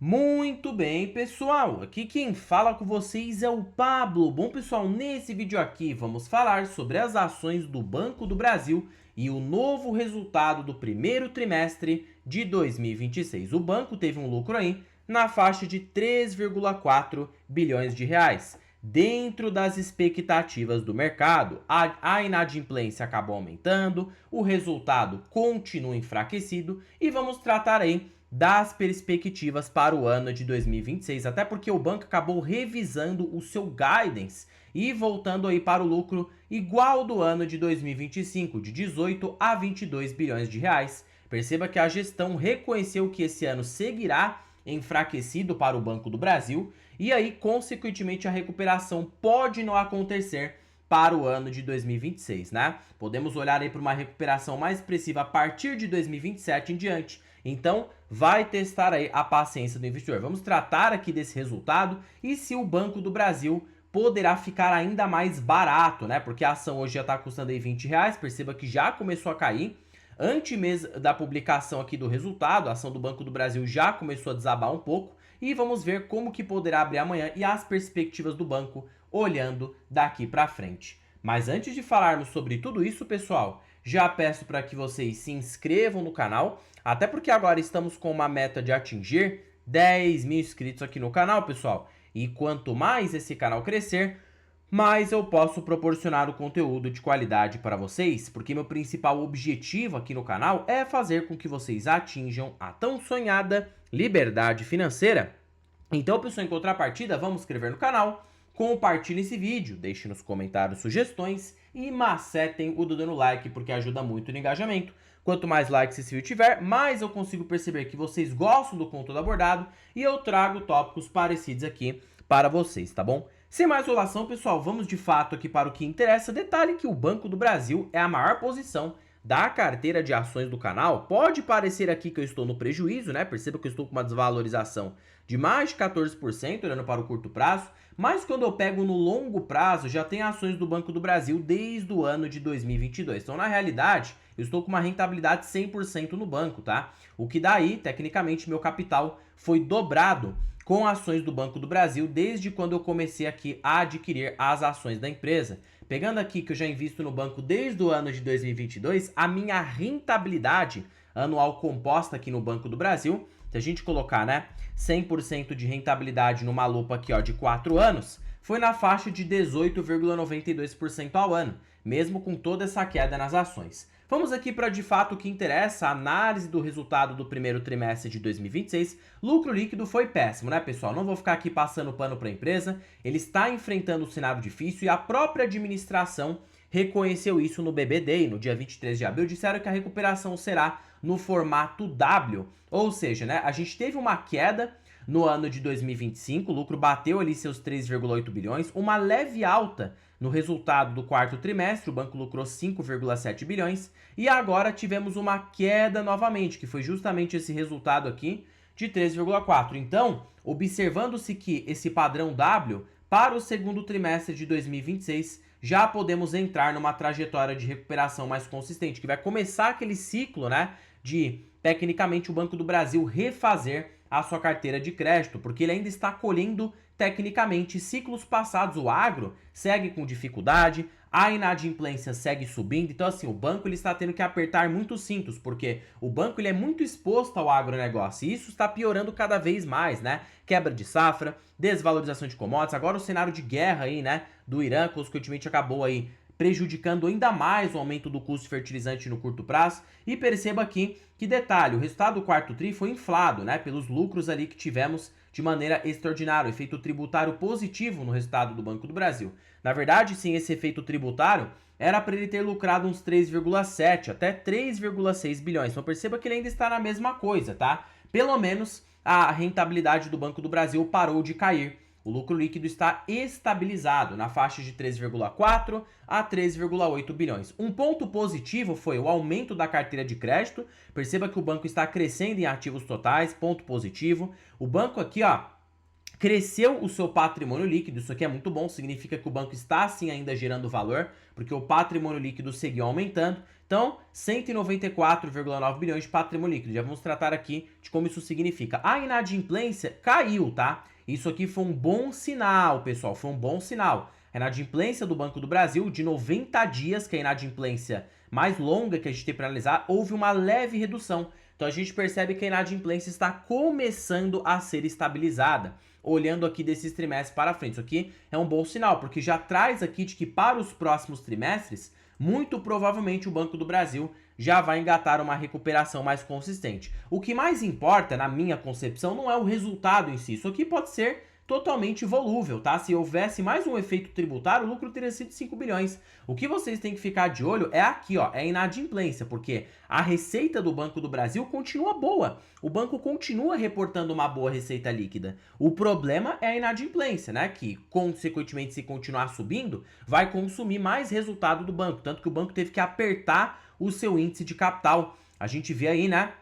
Muito bem, pessoal. Aqui quem fala com vocês é o Pablo. Bom, pessoal, nesse vídeo aqui vamos falar sobre as ações do Banco do Brasil e o novo resultado do primeiro trimestre de 2026. O banco teve um lucro aí na faixa de 3,4 bilhões de reais. Dentro das expectativas do mercado, a inadimplência acabou aumentando, o resultado continua enfraquecido e vamos tratar aí das perspectivas para o ano de 2026, até porque o banco acabou revisando o seu guidance e voltando aí para o lucro igual do ano de 2025, de 18 a 22 bilhões de reais. Perceba que a gestão reconheceu que esse ano seguirá enfraquecido para o Banco do Brasil e aí, consequentemente, a recuperação pode não acontecer para o ano de 2026, né? Podemos olhar aí para uma recuperação mais expressiva a partir de 2027 em diante. Então, vai testar aí a paciência do investidor. Vamos tratar aqui desse resultado e se o Banco do Brasil poderá ficar ainda mais barato, né? Porque a ação hoje já está custando aí R$ 20, perceba que já começou a cair. Antes mesmo da publicação aqui do resultado, a ação do Banco do Brasil já começou a desabar um pouco e vamos ver como que poderá abrir amanhã e as perspectivas do banco olhando daqui para frente. Mas antes de falarmos sobre tudo isso, pessoal, já peço para que vocês se inscrevam no canal, até porque agora estamos com uma meta de atingir 10 mil inscritos aqui no canal, pessoal. E quanto mais esse canal crescer, mais eu posso proporcionar o conteúdo de qualidade para vocês, porque meu principal objetivo aqui no canal é fazer com que vocês atinjam a tão sonhada liberdade financeira. Então, pessoal, em contrapartida, vamos se inscrever no canal, compartilhem esse vídeo, deixem nos comentários sugestões e macetem o dedo no like, porque ajuda muito no engajamento. Quanto mais likes esse vídeo tiver, mais eu consigo perceber que vocês gostam do conteúdo abordado e eu trago tópicos parecidos aqui para vocês, tá bom? Sem mais enrolação, pessoal, vamos de fato aqui para o que interessa. Detalhe que o Banco do Brasil é a maior posição da carteira de ações do canal. Pode parecer aqui que eu estou no prejuízo, né? Perceba que eu estou com uma desvalorização de mais de 14% olhando para o curto prazo, mas quando eu pego no longo prazo, já tem ações do Banco do Brasil desde o ano de 2022. Então, na realidade, eu estou com uma rentabilidade 100% no banco, tá? O que daí, tecnicamente, meu capital foi dobrado com ações do Banco do Brasil desde quando eu comecei aqui a adquirir as ações da empresa. Pegando aqui que eu já invisto no banco desde o ano de 2022, a minha rentabilidade anual composta aqui no Banco do Brasil, se a gente colocar, né, 100% de rentabilidade numa lupa aqui, ó, de 4 anos, foi na faixa de 18,92% ao ano, mesmo com toda essa queda nas ações. Vamos aqui para de fato o que interessa, a análise do resultado do primeiro trimestre de 2026. Lucro líquido foi péssimo, né, pessoal? Não vou ficar aqui passando pano para a empresa. Ele está enfrentando um cenário difícil e a própria administração reconheceu isso no BB Day, no dia 23 de abril. Disseram que a recuperação será no formato W. Ou seja, né, a gente teve uma queda no ano de 2025, o lucro bateu ali seus 3,8 bilhões, uma leve alta no resultado do quarto trimestre, o banco lucrou 5,7 bilhões, e agora tivemos uma queda novamente, que foi justamente esse resultado aqui de 3,4. Então, observando-se que esse padrão W, para o segundo trimestre de 2026, já podemos entrar numa trajetória de recuperação mais consistente, que vai começar aquele ciclo, né, de, tecnicamente, o Banco do Brasil refazer a sua carteira de crédito, porque ele ainda está colhendo tecnicamente ciclos passados. O agro segue com dificuldade, a inadimplência segue subindo, então assim, o banco ele está tendo que apertar muito os cintos, porque o banco ele é muito exposto ao agronegócio e isso está piorando cada vez mais, né? Quebra de safra, desvalorização de commodities, agora o cenário de guerra aí, né, do Irã, consequentemente acabou aí prejudicando ainda mais o aumento do custo de fertilizante no curto prazo. E perceba aqui que detalhe, o resultado do quarto tri foi inflado, né, pelos lucros ali que tivemos de maneira extraordinária, o efeito tributário positivo no resultado do Banco do Brasil. Na verdade, sim, esse efeito tributário era para ele ter lucrado uns 3,7 até 3,6 bilhões. Então perceba que ele ainda está na mesma coisa, tá? Pelo menos a rentabilidade do Banco do Brasil parou de cair. O lucro líquido está estabilizado na faixa de 3,4 a 3,8 bilhões. Um ponto positivo foi o aumento da carteira de crédito. Perceba que o banco está crescendo em ativos totais, ponto positivo. O banco aqui, ó, cresceu o seu patrimônio líquido, isso aqui é muito bom, significa que o banco está sim ainda gerando valor, porque o patrimônio líquido seguiu aumentando. Então, 194,9 bilhões de patrimônio líquido. Já vamos tratar aqui de como isso significa. A inadimplência caiu, tá? Isso aqui foi um bom sinal, pessoal, foi um bom sinal. A inadimplência do Banco do Brasil, de 90 dias, que é a inadimplência mais longa que a gente tem para analisar, houve uma leve redução. Então a gente percebe que a inadimplência está começando a ser estabilizada. Olhando aqui desses trimestres para frente, isso aqui é um bom sinal, porque já traz aqui de que para os próximos trimestres, muito provavelmente o Banco do Brasil já vai engatar uma recuperação mais consistente. O que mais importa, na minha concepção, não é o resultado em si. Isso aqui pode ser totalmente volúvel, tá? Se houvesse mais um efeito tributário, o lucro teria sido 5 bilhões. O que vocês têm que ficar de olho é aqui, ó, é a inadimplência, porque a receita do Banco do Brasil continua boa. O banco continua reportando uma boa receita líquida. O problema é a inadimplência, né? Que, consequentemente, se continuar subindo, vai consumir mais resultado do banco. Tanto que o banco teve que apertar o seu índice de capital. A gente vê aí, né,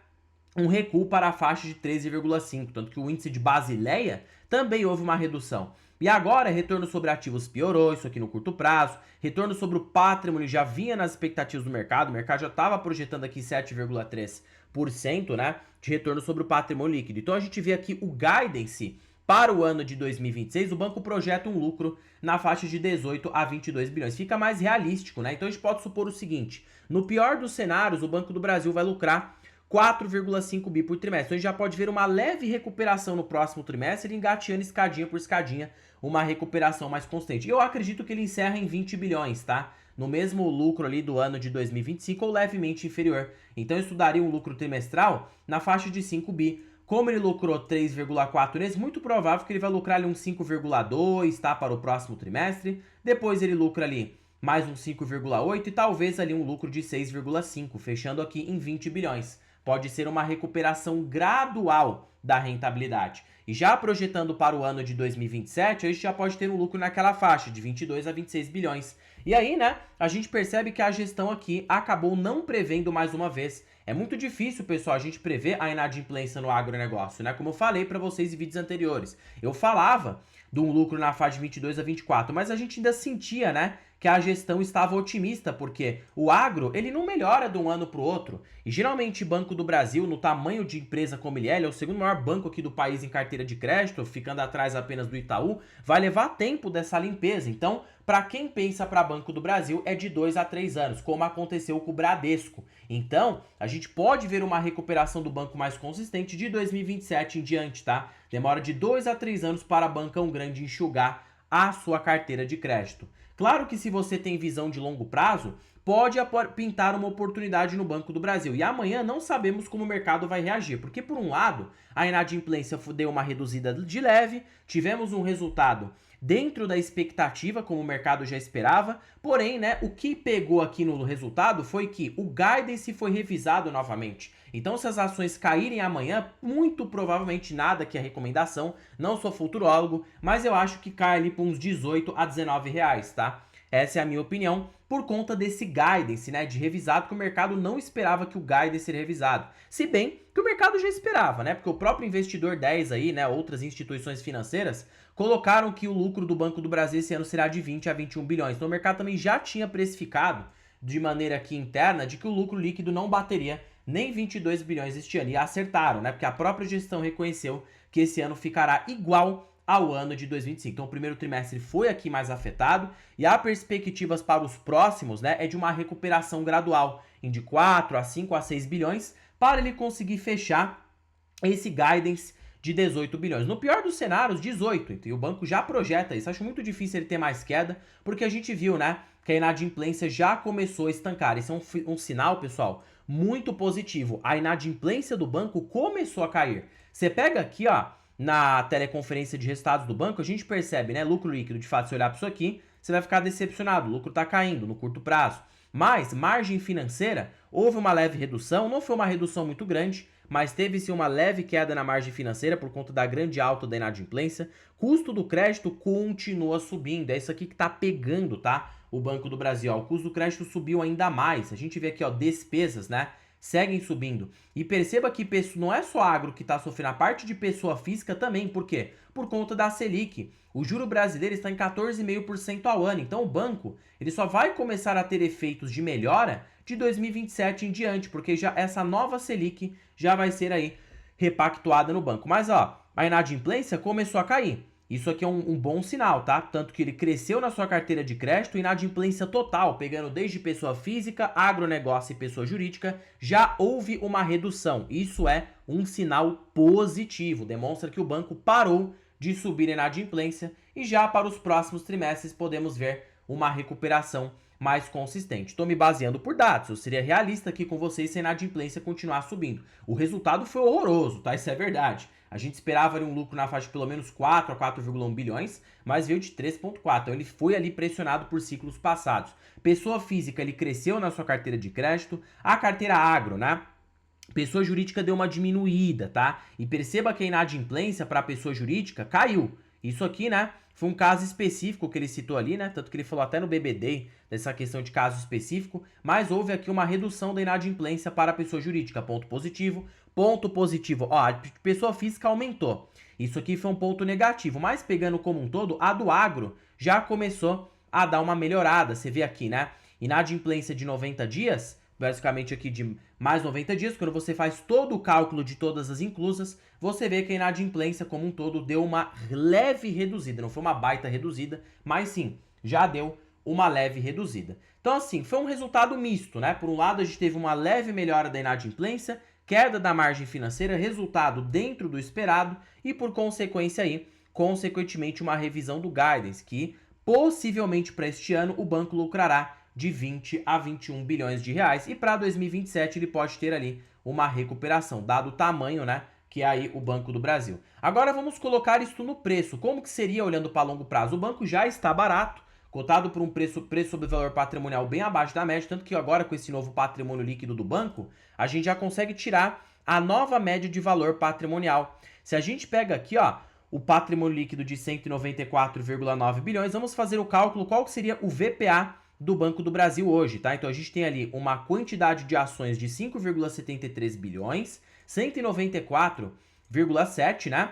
um recuo para a faixa de 13,5, tanto que o índice de Basileia também houve uma redução. E agora, retorno sobre ativos piorou, isso aqui no curto prazo. Retorno sobre o patrimônio já vinha nas expectativas do mercado. O mercado já estava projetando aqui 7,3%, né, de retorno sobre o patrimônio líquido. Então a gente vê aqui o guidance para o ano de 2026, o banco projeta um lucro na faixa de 18 a 22 bilhões. Fica mais realístico, né? Então a gente pode supor o seguinte, no pior dos cenários, o Banco do Brasil vai lucrar 4,5 bi por trimestre. Então a gente já pode ver uma leve recuperação no próximo trimestre, engateando escadinha por escadinha, uma recuperação mais constante. Eu acredito que ele encerra em 20 bilhões, tá? No mesmo lucro ali do ano de 2025 ou levemente inferior. Então eu estudaria um lucro trimestral na faixa de 5 bi. Como ele lucrou 3,4 vezes, muito provável que ele vai lucrar ali um 5,2, tá? Para o próximo trimestre. Depois ele lucra ali mais um 5,8 e talvez ali um lucro de 6,5, fechando aqui em 20 bilhões. Pode ser uma recuperação gradual da rentabilidade. E já projetando para o ano de 2027, a gente já pode ter um lucro naquela faixa de 22 a 26 bilhões. E aí, né, a gente percebe que a gestão aqui acabou não prevendo mais uma vez. É muito difícil, pessoal, a gente prever a inadimplência no agronegócio, né? Como eu falei para vocês em vídeos anteriores. Eu falava de um lucro na faixa de 22 a 24, mas a gente ainda sentia, né, que a gestão estava otimista, porque o agro, ele não melhora de um ano para o outro. E geralmente Banco do Brasil, no tamanho de empresa como ele é o segundo maior banco aqui do país em carteira de crédito, ficando atrás apenas do Itaú, vai levar tempo dessa limpeza. Então, para quem pensa para Banco do Brasil, é de 2 a 3 anos, como aconteceu com o Bradesco. Então, a gente pode ver uma recuperação do banco mais consistente de 2027 em diante, tá? Demora de 2 a 3 anos para Bancão Grande enxugar a sua carteira de crédito. Claro que se você tem visão de longo prazo, pode pintar uma oportunidade no Banco do Brasil. E amanhã não sabemos como o mercado vai reagir, porque por um lado, a inadimplência deu uma reduzida de leve, tivemos um resultado dentro da expectativa, como o mercado já esperava, porém, né, o que pegou aqui no resultado foi que o guidance foi revisado novamente. Então, se as ações caírem amanhã, muito provavelmente nada que é recomendação, não sou futurólogo, mas eu acho que cai ali para uns 18 a 19 reais, tá? Essa é a minha opinião, por conta desse guidance, né, de revisado, que o mercado não esperava que o guidance seria revisado. Se bem que o mercado já esperava, né, porque o próprio Investidor 10 aí, né, outras instituições financeiras, colocaram que o lucro do Banco do Brasil esse ano será de 20 a 21 bilhões. Então o mercado também já tinha precificado, de maneira aqui interna, de que o lucro líquido não bateria nem 22 bilhões este ano. E acertaram, né, porque a própria gestão reconheceu que esse ano ficará igual ao ano de 2025. Então o primeiro trimestre foi aqui mais afetado e há perspectivas para os próximos, né, é de uma recuperação gradual, em de 4 a 5 a 6 bilhões, para ele conseguir fechar esse guidance de 18 bilhões. No pior dos cenários, 18. E o banco já projeta isso. Acho muito difícil ele ter mais queda, porque a gente viu, né, que a inadimplência já começou a estancar. Isso é um sinal, pessoal, muito positivo. A inadimplência do banco começou a cair. Você pega aqui, ó, na teleconferência de resultados do banco, a gente percebe, né, lucro líquido, de fato, se olhar para isso aqui, você vai ficar decepcionado, o lucro está caindo no curto prazo. Mas, margem financeira, houve uma leve redução, não foi uma redução muito grande, mas teve-se uma leve queda na margem financeira por conta da grande alta da inadimplência. Custo do crédito continua subindo, é isso aqui que está pegando, tá? O Banco do Brasil, ó, o custo do crédito subiu ainda mais. A gente vê aqui, ó, despesas, né? seguem subindo. E perceba que não é só agro que está sofrendo, a parte de pessoa física também. Por quê? Por conta da Selic. O juro brasileiro está em 14,5% ao ano. Então o banco ele só vai começar a ter efeitos de melhora de 2027 em diante, porque já essa nova Selic já vai ser aí repactuada no banco. Mas ó, a inadimplência começou a cair. Isso aqui é um bom sinal, tá? Tanto que ele cresceu na sua carteira de crédito, inadimplência total, pegando desde pessoa física, agronegócio e pessoa jurídica, já houve uma redução. Isso é um sinal positivo, demonstra que o banco parou de subir a inadimplência e já para os próximos trimestres podemos ver uma recuperação mais consistente. Estou me baseando por dados, eu seria realista aqui com vocês se a inadimplência continuar subindo. O resultado foi horroroso, tá? Isso é verdade. A gente esperava ali um lucro na faixa de pelo menos 4 a 4,1 bilhões, mas veio de 3,4. Então ele foi ali pressionado por ciclos passados. Pessoa física, ele cresceu na sua carteira de crédito. A carteira agro, né? Pessoa jurídica deu uma diminuída, tá? E perceba que a inadimplência para a pessoa jurídica caiu. Isso aqui, né? Foi um caso específico que ele citou ali, né? Tanto que ele falou até no BBD dessa questão de caso específico, mas houve aqui uma redução da inadimplência para a pessoa jurídica. Ponto positivo. Ponto positivo, ó, a pessoa física aumentou. Isso aqui foi um ponto negativo, mas pegando como um todo, a do agro já começou a dar uma melhorada. Você vê aqui, né? Inadimplência de 90 dias, basicamente aqui de mais 90 dias, quando você faz todo o cálculo de todas as inclusas, você vê que a inadimplência como um todo deu uma leve reduzida. Não foi uma baita reduzida, mas sim, já deu uma leve reduzida. Então assim, foi um resultado misto, né? Por um lado a gente teve uma leve melhora da inadimplência, queda da margem financeira, resultado dentro do esperado e por consequência aí, consequentemente uma revisão do guidance, que possivelmente para este ano o banco lucrará de 20 a 21 bilhões de reais e para 2027 ele pode ter ali uma recuperação, dado o tamanho, né, que é aí o Banco do Brasil. Agora vamos colocar isso no preço. Como que seria olhando para longo prazo? O banco já está barato, cotado por um preço sobre valor patrimonial bem abaixo da média, tanto que agora com esse novo patrimônio líquido do banco, a gente já consegue tirar a nova média de valor patrimonial. Se a gente pega aqui, ó, o patrimônio líquido de 194,9 bilhões, vamos fazer o cálculo qual que seria o VPA do Banco do Brasil hoje, tá? Então a gente tem ali uma quantidade de ações de 5,73 bilhões, 194,7, né?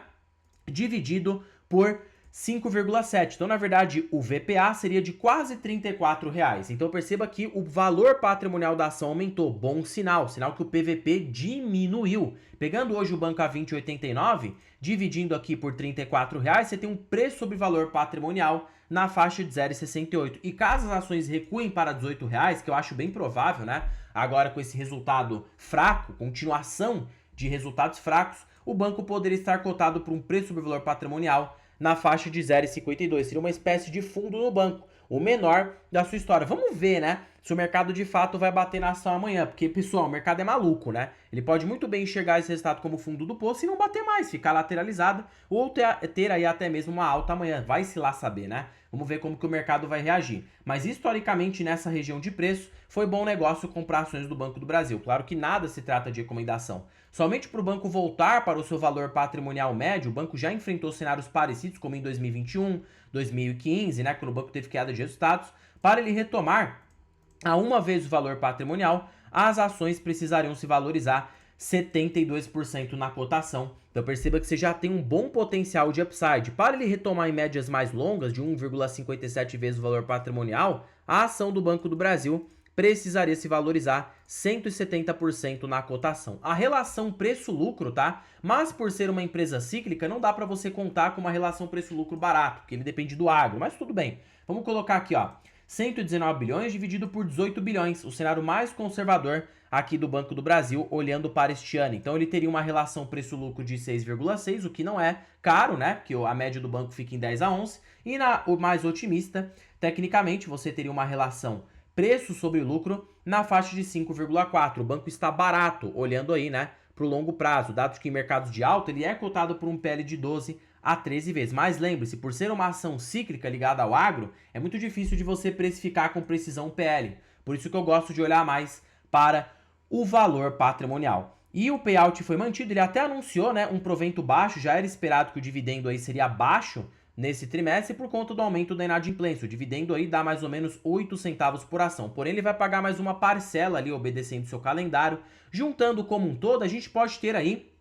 Dividido por 5,7. Então, na verdade, o VPA seria de quase R$34. Então, perceba que o valor patrimonial da ação aumentou. Bom sinal. Sinal que o PVP diminuiu. Pegando hoje o banco a 20,89, dividindo aqui por R$34, você tem um preço sobre valor patrimonial na faixa de 0,68. E caso as ações recuem para R$18, que eu acho bem provável, né? Agora, com esse resultado fraco, continuação de resultados fracos, o banco poderia estar cotado por um preço sobre valor patrimonial na faixa de 0,52. Seria uma espécie de fundo no banco, o menor da sua história. Vamos ver, né, se o mercado de fato vai bater na ação amanhã, porque, pessoal, o mercado é maluco, né? Ele pode muito bem enxergar esse resultado como fundo do poço e não bater mais, ficar lateralizado ou ter aí até mesmo uma alta amanhã. Vai se lá saber, né? Vamos ver como que o mercado vai reagir. Mas historicamente, nessa região de preço, foi bom negócio comprar ações do Banco do Brasil. Claro que nada se trata de recomendação. Somente para o banco voltar para o seu valor patrimonial médio, o banco já enfrentou cenários parecidos, como em 2021, 2015, né, quando o banco teve queda de resultados. Para ele retomar a uma vez o valor patrimonial, as ações precisariam se valorizar 72% na cotação. Então perceba que você já tem um bom potencial de upside. Para ele retomar em médias mais longas, de 1,57 vezes o valor patrimonial, a ação do Banco do Brasil precisaria se valorizar 170% na cotação. A relação preço-lucro, tá? Mas por ser uma empresa cíclica, não dá para você contar com uma relação preço-lucro barato, porque ele depende do agro, mas tudo bem. Vamos colocar aqui, ó, 119 bilhões dividido por 18 bilhões, o cenário mais conservador aqui do Banco do Brasil, olhando para este ano. Então ele teria uma relação preço-lucro de 6,6, o que não é caro, né? Porque a média do banco fica em 10 a 11. E o mais otimista, tecnicamente, você teria uma relação preço sobre lucro na faixa de 5,4. O banco está barato, olhando aí, né, para o longo prazo, dado que em mercados de alta ele é cotado por um PL de 12 a 13 vezes. Mas lembre-se, por ser uma ação cíclica ligada ao agro, é muito difícil de você precificar com precisão PL. Por isso que eu gosto de olhar mais para o valor patrimonial. E o payout foi mantido, ele até anunciou, né, um provento baixo, já era esperado que o dividendo aí seria baixo nesse trimestre por conta do aumento da inadimplência. O dividendo aí dá mais ou menos 8 centavos por ação. Porém, ele vai pagar mais uma parcela ali, obedecendo seu calendário. Juntando como um todo, a gente pode ter aí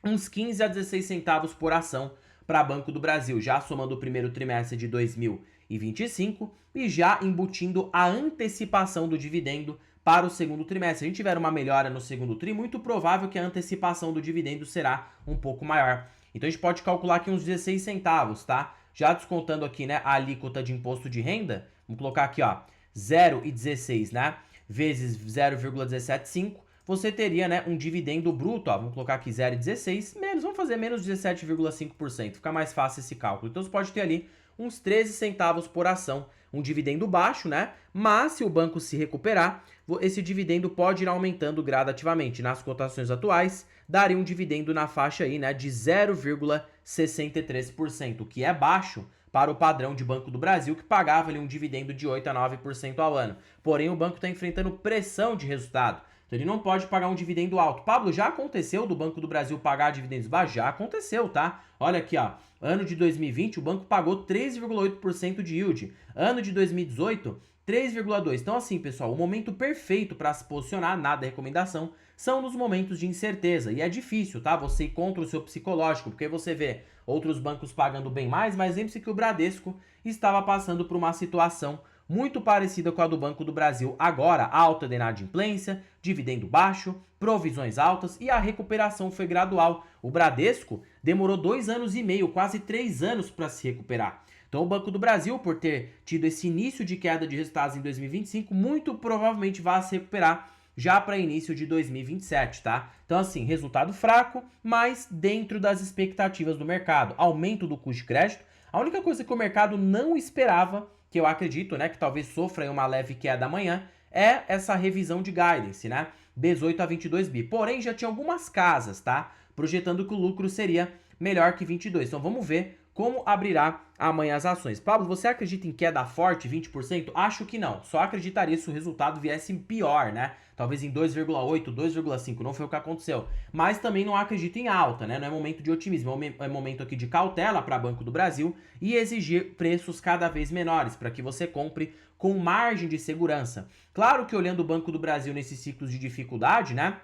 uns 15 a 16 centavos por ação para Banco do Brasil, já somando o primeiro trimestre de 2025 e já embutindo a antecipação do dividendo para o segundo trimestre. Se a gente tiver uma melhora no segundo tri, muito provável que a antecipação do dividendo será um pouco maior. Então a gente pode calcular aqui uns 16 centavos, tá? Já descontando aqui, né, a alíquota de imposto de renda, vamos colocar aqui, ó, 0,16, né, vezes 0,175, você teria, né, um dividendo bruto, ó, vamos colocar aqui 0,16, menos, vamos fazer menos 17,5%, fica mais fácil esse cálculo. Então você pode ter ali uns 13 centavos por ação, um dividendo baixo, né, mas se o banco se recuperar, esse dividendo pode ir aumentando gradativamente. Nas cotações atuais, daria um dividendo na faixa aí, né, de 0,63%, o que é baixo para o padrão de Banco do Brasil, que pagava ali um dividendo de 8 a 9% ao ano. Porém, o banco está enfrentando pressão de resultado. Então ele não pode pagar um dividendo alto. Pablo, já aconteceu do Banco do Brasil pagar dividendos baixos? Já aconteceu, tá? Olha aqui, ó. Ano de 2020, o banco pagou 3,8% de yield. Ano de 2018, 3,2%. Então assim, pessoal, o momento perfeito para se posicionar, nada é recomendação, são nos momentos de incerteza. E é difícil, tá? Você ir contra o seu psicológico, porque você vê outros bancos pagando bem mais, mas lembre-se que o Bradesco estava passando por uma situação muito parecida com a do Banco do Brasil agora, alta de inadimplência, dividendo baixo, provisões altas e a recuperação foi gradual. O Bradesco demorou 2 anos e meio, quase 3 anos para se recuperar. Então o Banco do Brasil, por ter tido esse início de queda de resultados em 2025, muito provavelmente vai se recuperar já para início de 2027, tá? Então assim, resultado fraco, mas dentro das expectativas do mercado. Aumento do custo de crédito. A única coisa que o mercado não esperava, que eu acredito, né, que talvez sofra uma leve queda amanhã, é essa revisão de guidance, né, 18 a 22 bi. Porém, já tinha algumas casas, tá, projetando que o lucro seria melhor que 22. Então vamos ver como abrirá amanhã as ações. Pablo, você acredita em queda forte, 20%? Acho que não. Só acreditaria se o resultado viesse pior, né? Talvez em 2,8, 2,5. Não foi o que aconteceu. Mas também não acredito em alta, né? Não é momento de otimismo. É momento aqui de cautela para Banco do Brasil e exigir preços cada vez menores para que você compre com margem de segurança. Claro que olhando o Banco do Brasil nesses ciclos de dificuldade, né?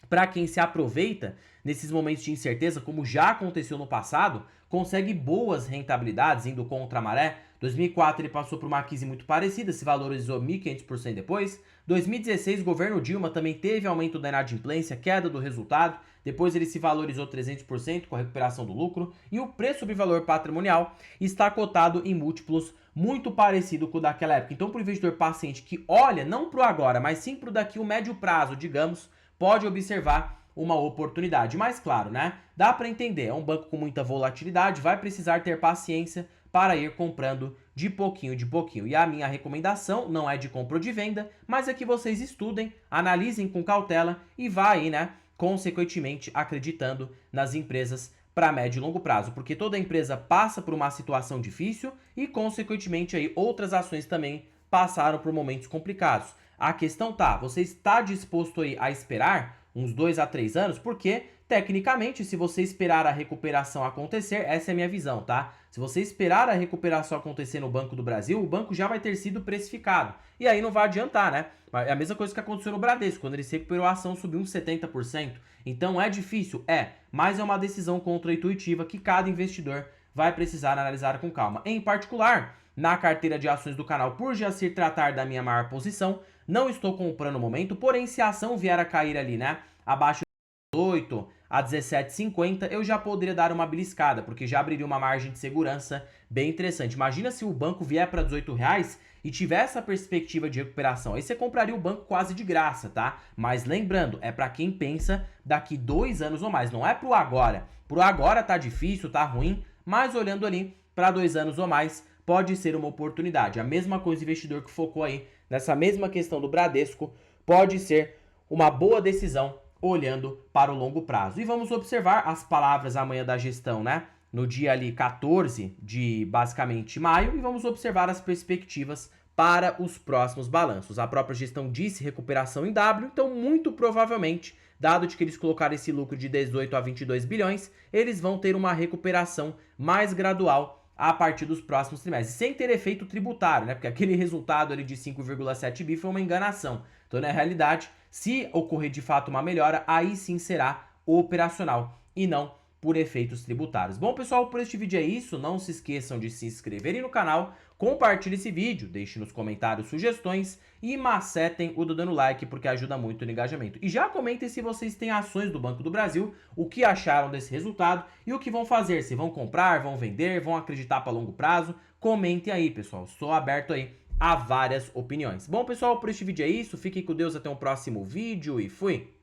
Para quem se aproveita nesses momentos de incerteza, como já aconteceu no passado, consegue boas rentabilidades indo contra a maré. 2004 ele passou por uma crise muito parecida, se valorizou 1.500% depois. 2016, o governo Dilma também teve aumento da inadimplência, queda do resultado. Depois ele se valorizou 300% com a recuperação do lucro. E o preço sobre valor patrimonial está cotado em múltiplos muito parecido com o daquela época. Então, para o investidor paciente que olha não para o agora, mas sim para o daqui o médio prazo, digamos, pode observar uma oportunidade. Mas claro, né? Dá para entender, é um banco com muita volatilidade, vai precisar ter paciência para ir comprando de pouquinho em pouquinho. E a minha recomendação não é de compra ou de venda, mas é que vocês estudem, analisem com cautela e vá aí, né, consequentemente acreditando nas empresas para médio e longo prazo, porque toda empresa passa por uma situação difícil e consequentemente aí outras ações também passaram por momentos complicados. A questão tá, você está disposto aí a esperar uns 2 a 3 anos? Porque, tecnicamente, se você esperar a recuperação acontecer, essa é a minha visão, tá? Se você esperar a recuperação acontecer no Banco do Brasil, o banco já vai ter sido precificado. E aí não vai adiantar, né? É a mesma coisa que aconteceu no Bradesco, quando ele se recuperou a ação, subiu uns 70%. Então é difícil? É, mas é uma decisão contra-intuitiva que cada investidor vai precisar analisar com calma. Em particular, na carteira de ações do canal, por já se tratar da minha maior posição, não estou comprando no momento, porém se a ação vier a cair ali, né, abaixo de 18 a 17,50, eu já poderia dar uma beliscada, porque já abriria uma margem de segurança bem interessante. Imagina se o banco vier para R$18 e tiver essa perspectiva de recuperação, aí você compraria o banco quase de graça, tá? Mas lembrando, é para quem pensa daqui 2 anos ou mais, não é pro agora. Pro agora tá difícil, tá ruim, mas olhando ali para 2 anos ou mais, pode ser uma oportunidade. A mesma coisa, o investidor que focou aí nessa mesma questão do Bradesco, pode ser uma boa decisão olhando para o longo prazo. E vamos observar as palavras amanhã da gestão, né? No dia ali 14 de basicamente maio, e vamos observar as perspectivas para os próximos balanços. A própria gestão disse recuperação em W, então muito provavelmente, dado de que eles colocaram esse lucro de 18 a 22 bilhões, eles vão ter uma recuperação mais gradual a partir dos próximos trimestres, sem ter efeito tributário, né? Porque aquele resultado ali de 5,7 bi foi uma enganação. Então, na realidade, se ocorrer de fato uma melhora, aí sim será operacional e não por efeitos tributários. Bom, pessoal, por este vídeo é isso. Não se esqueçam de se inscreverem no canal, compartilhe esse vídeo, deixe nos comentários sugestões e macetem o dando like porque ajuda muito no engajamento. E já comentem se vocês têm ações do Banco do Brasil, o que acharam desse resultado e o que vão fazer, se vão comprar, vão vender, vão acreditar para longo prazo. Comentem aí, pessoal. Estou aberto aí a várias opiniões. Bom, pessoal, por este vídeo é isso. Fiquem com Deus até o próximo vídeo e fui!